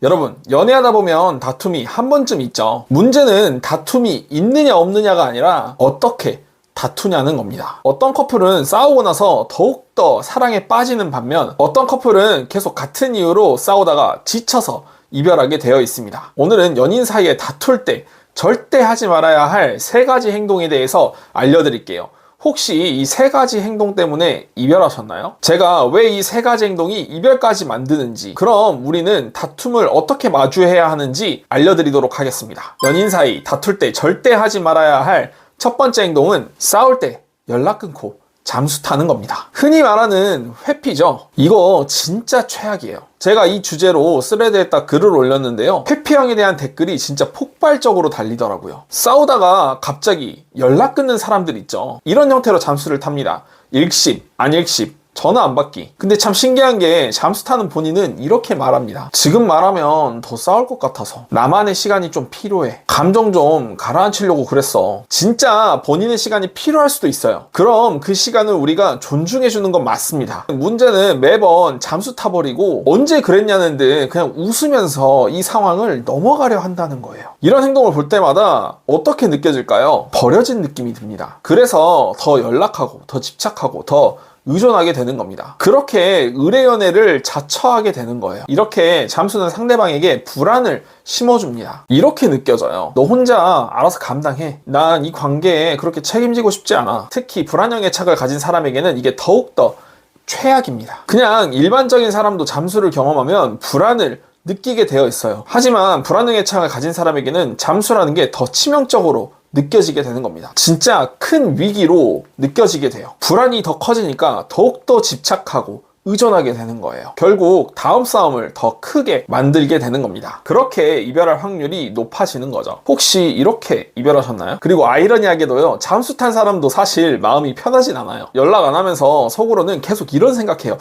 여러분, 연애하다 보면 다툼이 한 번쯤 있죠. 문제는 다툼이 있느냐 없느냐가 아니라 어떻게 다투냐는 겁니다. 어떤 커플은 싸우고 나서 더욱더 사랑에 빠지는 반면 어떤 커플은 계속 같은 이유로 싸우다가 지쳐서 이별하게 되어 있습니다. 오늘은 연인 사이에 다툴 때 절대 하지 말아야 할 3가지 행동에 대해서 알려드릴게요. 혹시 이 3가지 행동 때문에 이별하셨나요? 제가 왜 이 3가지 행동이 이별까지 만드는지, 그럼 우리는 다툼을 어떻게 마주해야 하는지 알려드리도록 하겠습니다. 연인 사이 다툴 때 절대 하지 말아야 할 첫 번째 행동은 싸울 때 연락 끊고 잠수 타는 겁니다. 흔히 말하는 회피죠. 이거 진짜 최악이에요. 제가 이 주제로 스레드에다 글을 올렸는데요. 회피형에 대한 댓글이 진짜 폭발적으로 달리더라고요. 싸우다가 갑자기 연락 끊는 사람들 있죠. 이런 형태로 잠수를 탑니다. 일십, 안일십, 전화 안 받기. 근데 참 신기한 게 잠수 타는 본인은 이렇게 말합니다. 지금 말하면 더 싸울 것 같아서. 나만의 시간이 좀 필요해. 감정 좀 가라앉히려고 그랬어. 진짜 본인의 시간이 필요할 수도 있어요. 그럼 그 시간을 우리가 존중해주는 건 맞습니다. 문제는 매번 잠수 타버리고 언제 그랬냐는 데 그냥 웃으면서 이 상황을 넘어가려 한다는 거예요. 이런 행동을 볼 때마다 어떻게 느껴질까요? 버려진 느낌이 듭니다. 그래서 더 연락하고 더 집착하고 더 의존하게 되는 겁니다. 그렇게 의뢰연애를 자처하게 되는 거예요. 이렇게 잠수는 상대방에게 불안을 심어줍니다. 이렇게 느껴져요. 너 혼자 알아서 감당해. 난 이 관계에 그렇게 책임지고 싶지 않아. 특히 불안형 애착을 가진 사람에게는 이게 더욱더 최악입니다. 그냥 일반적인 사람도 잠수를 경험하면 불안을 느끼게 되어 있어요. 하지만 불안형 애착을 가진 사람에게는 잠수라는 게 더 치명적으로 느껴지게 되는 겁니다. 진짜 큰 위기로 느껴지게 돼요. 불안이 더 커지니까 더욱더 집착하고 의존하게 되는 거예요. 결국 다음 싸움을 더 크게 만들게 되는 겁니다. 그렇게 이별할 확률이 높아지는 거죠. 혹시 이렇게 이별하셨나요? 그리고 아이러니하게도요, 잠수 탄 사람도 사실 마음이 편하진 않아요. 연락 안 하면서 속으로는 계속 이런 생각해요.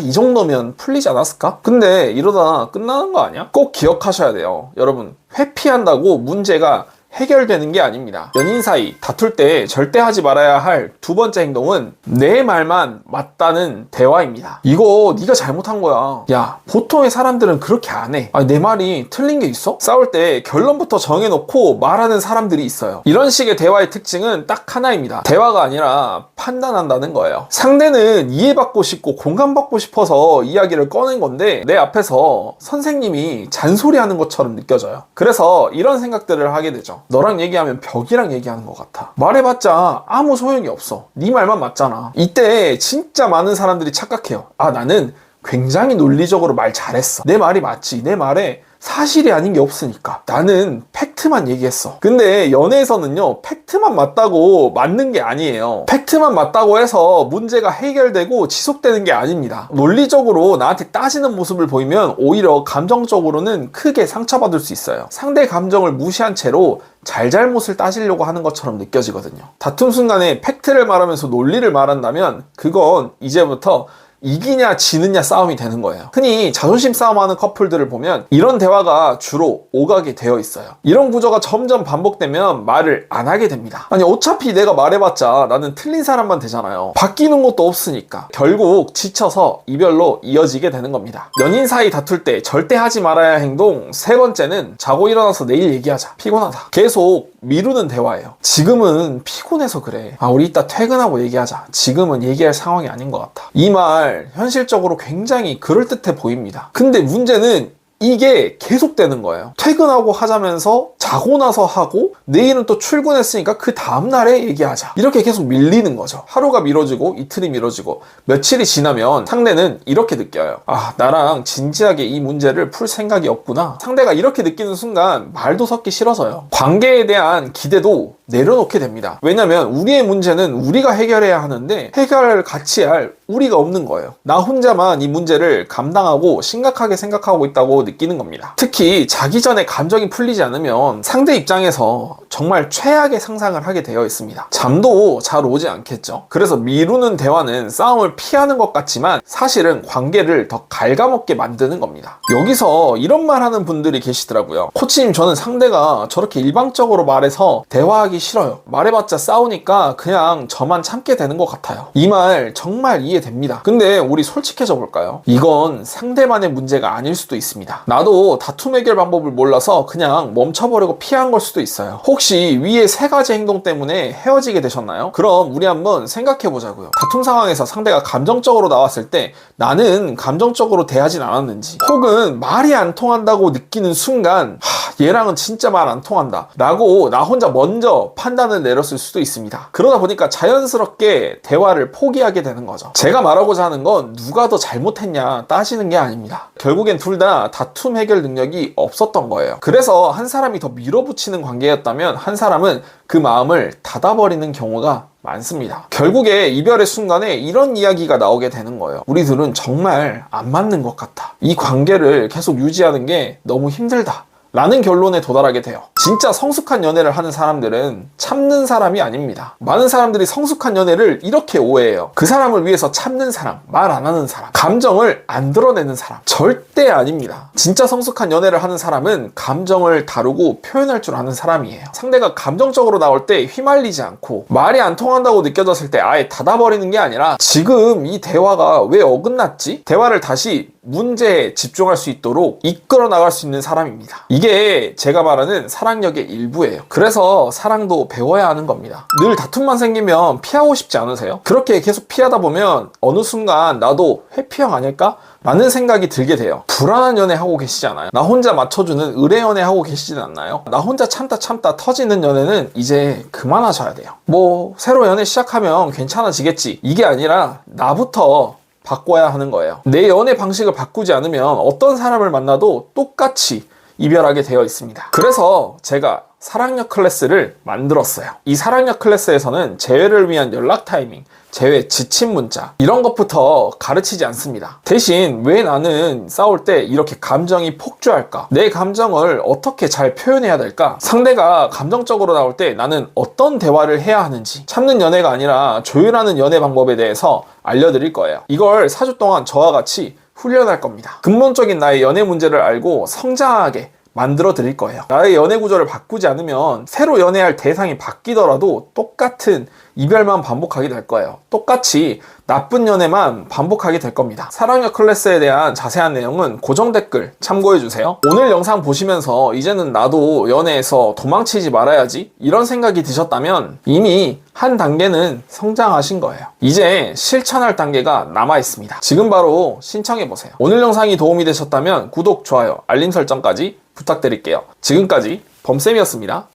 이 정도면 풀리지 않았을까? 근데 이러다 끝나는 거 아니야? 꼭 기억하셔야 돼요. 여러분, 회피한다고 문제가 해결되는 게 아닙니다. 연인 사이 다툴 때 절대 하지 말아야 할 2번째 행동은 내 말만 맞다는 대화입니다. 이거 네가 잘못한 거야. 야, 보통의 사람들은 그렇게 안 해. 내 말이 틀린 게 있어? 싸울 때 결론부터 정해놓고 말하는 사람들이 있어요. 이런 식의 대화의 특징은 딱 하나입니다. 대화가 아니라 판단한다는 거예요. 상대는 이해받고 싶고 공감받고 싶어서 이야기를 꺼낸 건데 내 앞에서 선생님이 잔소리하는 것처럼 느껴져요. 그래서 이런 생각들을 하게 되죠. 너랑 얘기하면 벽이랑 얘기하는 것 같아. 말해봤자 아무 소용이 없어. 네 말만 맞잖아. 이때 진짜 많은 사람들이 착각해요. 나는 굉장히 논리적으로 말 잘했어. 내 말이 맞지. 내 말에 사실이 아닌 게 없으니까. 나는 팩트만 얘기했어. 근데 연애에서는요, 팩트만 맞다고 맞는 게 아니에요. 팩트만 맞다고 해서 문제가 해결되고 지속되는 게 아닙니다. 논리적으로 나한테 따지는 모습을 보이면 오히려 감정적으로는 크게 상처받을 수 있어요. 상대 감정을 무시한 채로 잘잘못을 따지려고 하는 것처럼 느껴지거든요. 다툼 순간에 팩트를 말하면서 논리를 말한다면 그건 이제부터 이기냐 지느냐 싸움이 되는 거예요. 흔히 자존심 싸움하는 커플들을 보면 이런 대화가 주로 오가게 되어 있어요. 이런 구조가 점점 반복되면 말을 안 하게 됩니다. 어차피 내가 말해봤자 나는 틀린 사람만 되잖아요. 바뀌는 것도 없으니까. 결국 지쳐서 이별로 이어지게 되는 겁니다. 연인 사이 다툴 때 절대 하지 말아야 할 행동 3번째는 자고 일어나서 내일 얘기하자. 피곤하다. 계속 미루는 대화예요. 지금은 피곤해서 그래. 우리 이따 퇴근하고 얘기하자. 지금은 얘기할 상황이 아닌 것 같아. 이 말 현실적으로 굉장히 그럴듯해 보입니다. 근데 문제는 이게 계속되는 거예요. 퇴근하고 하자면서 자고 나서 하고 내일은 또 출근했으니까 그 다음날에 얘기하자. 이렇게 계속 밀리는 거죠. 하루가 미뤄지고 이틀이 미뤄지고 며칠이 지나면 상대는 이렇게 느껴요. 나랑 진지하게 이 문제를 풀 생각이 없구나. 상대가 이렇게 느끼는 순간 말도 섞기 싫어서요. 관계에 대한 기대도 내려놓게 됩니다. 왜냐면 우리의 문제는 우리가 해결해야 하는데 해결할 가치할 우리가 없는 거예요. 나 혼자만 이 문제를 감당하고 심각하게 생각하고 있다고 느끼는 겁니다. 특히 자기 전에 감정이 풀리지 않으면 상대 입장에서 정말 최악의 상상을 하게 되어 있습니다. 잠도 잘 오지 않겠죠. 그래서 미루는 대화는 싸움을 피하는 것 같지만 사실은 관계를 더 갉아먹게 만드는 겁니다. 여기서 이런 말 하는 분들이 계시더라고요. 코치님, 저는 상대가 저렇게 일방적으로 말해서 대화하기 싫어요. 말해봤자 싸우니까 그냥 저만 참게 되는 것 같아요. 이 말 정말 이해됩니다. 근데 우리 솔직해져 볼까요? 이건 상대만의 문제가 아닐 수도 있습니다. 나도 다툼 해결 방법을 몰라서 그냥 멈춰버리고 피한 걸 수도 있어요. 혹시 위의 세 가지 행동 때문에 헤어지게 되셨나요? 그럼 우리 한번 생각해 보자고요. 다툼 상황에서 상대가 감정적으로 나왔을 때 나는 감정적으로 대하진 않았는지, 혹은 말이 안 통한다고 느끼는 순간 얘랑은 진짜 말 안 통한다 라고 나 혼자 먼저 판단을 내렸을 수도 있습니다. 그러다 보니까 자연스럽게 대화를 포기하게 되는 거죠. 제가 말하고자 하는 건 누가 더 잘못했냐 따지는 게 아닙니다. 결국엔 둘 다 다툼 해결 능력이 없었던 거예요. 그래서 한 사람이 더 밀어붙이는 관계였다면 한 사람은 그 마음을 닫아버리는 경우가 많습니다. 결국에 이별의 순간에 이런 이야기가 나오게 되는 거예요. 우리 둘은 정말 안 맞는 것 같아. 이 관계를 계속 유지하는 게 너무 힘들다 라는 결론에 도달하게 돼요. 진짜 성숙한 연애를 하는 사람들은 참는 사람이 아닙니다. 많은 사람들이 성숙한 연애를 이렇게 오해해요. 그 사람을 위해서 참는 사람, 말 안 하는 사람, 감정을 안 드러내는 사람. 절대 아닙니다. 진짜 성숙한 연애를 하는 사람은 감정을 다루고 표현할 줄 아는 사람이에요. 상대가 감정적으로 나올 때 휘말리지 않고, 말이 안 통한다고 느껴졌을 때 아예 닫아버리는 게 아니라 지금 이 대화가 왜 어긋났지? 대화를 다시 문제에 집중할 수 있도록 이끌어 나갈 수 있는 사람입니다. 이게 제가 말하는 사랑력의 일부예요. 그래서 사랑도 배워야 하는 겁니다. 늘 다툼만 생기면 피하고 싶지 않으세요? 그렇게 계속 피하다 보면 어느 순간 나도 회피형 아닐까? 라는 생각이 들게 돼요. 불안한 연애 하고 계시잖아요. 나 혼자 맞춰주는 의뢰 연애 하고 계시진 않나요? 나 혼자 참다 터지는 연애는 이제 그만하셔야 돼요. 뭐 새로 연애 시작하면 괜찮아지겠지, 이게 아니라 나부터 바꿔야 하는 거예요. 내 연애 방식을 바꾸지 않으면 어떤 사람을 만나도 똑같이 이별하게 되어 있습니다. 그래서 제가 사랑력 클래스를 만들었어요. 이 사랑력 클래스에서는 재회를 위한 연락 타이밍, 재회 지침 문자, 이런 것부터 가르치지 않습니다. 대신 왜 나는 싸울 때 이렇게 감정이 폭주할까? 내 감정을 어떻게 잘 표현해야 될까? 상대가 감정적으로 나올 때 나는 어떤 대화를 해야 하는지, 참는 연애가 아니라 조율하는 연애 방법에 대해서 알려드릴 거예요. 이걸 4주 동안 저와 같이 훈련할 겁니다. 근본적인 나의 연애 문제를 알고 성장하게 만들어 드릴 거예요. 나의 연애 구조를 바꾸지 않으면 새로 연애할 대상이 바뀌더라도 똑같은 이별만 반복하게 될 거예요. 똑같이 나쁜 연애만 반복하게 될 겁니다. 사랑력 클래스에 대한 자세한 내용은 고정 댓글 참고해주세요. 오늘 영상 보시면서 이제는 나도 연애에서 도망치지 말아야지 이런 생각이 드셨다면 이미 한 단계는 성장하신 거예요. 이제 실천할 단계가 남아있습니다. 지금 바로 신청해보세요. 오늘 영상이 도움이 되셨다면 구독, 좋아요, 알림 설정까지 부탁드릴게요. 지금까지 범쌤이었습니다.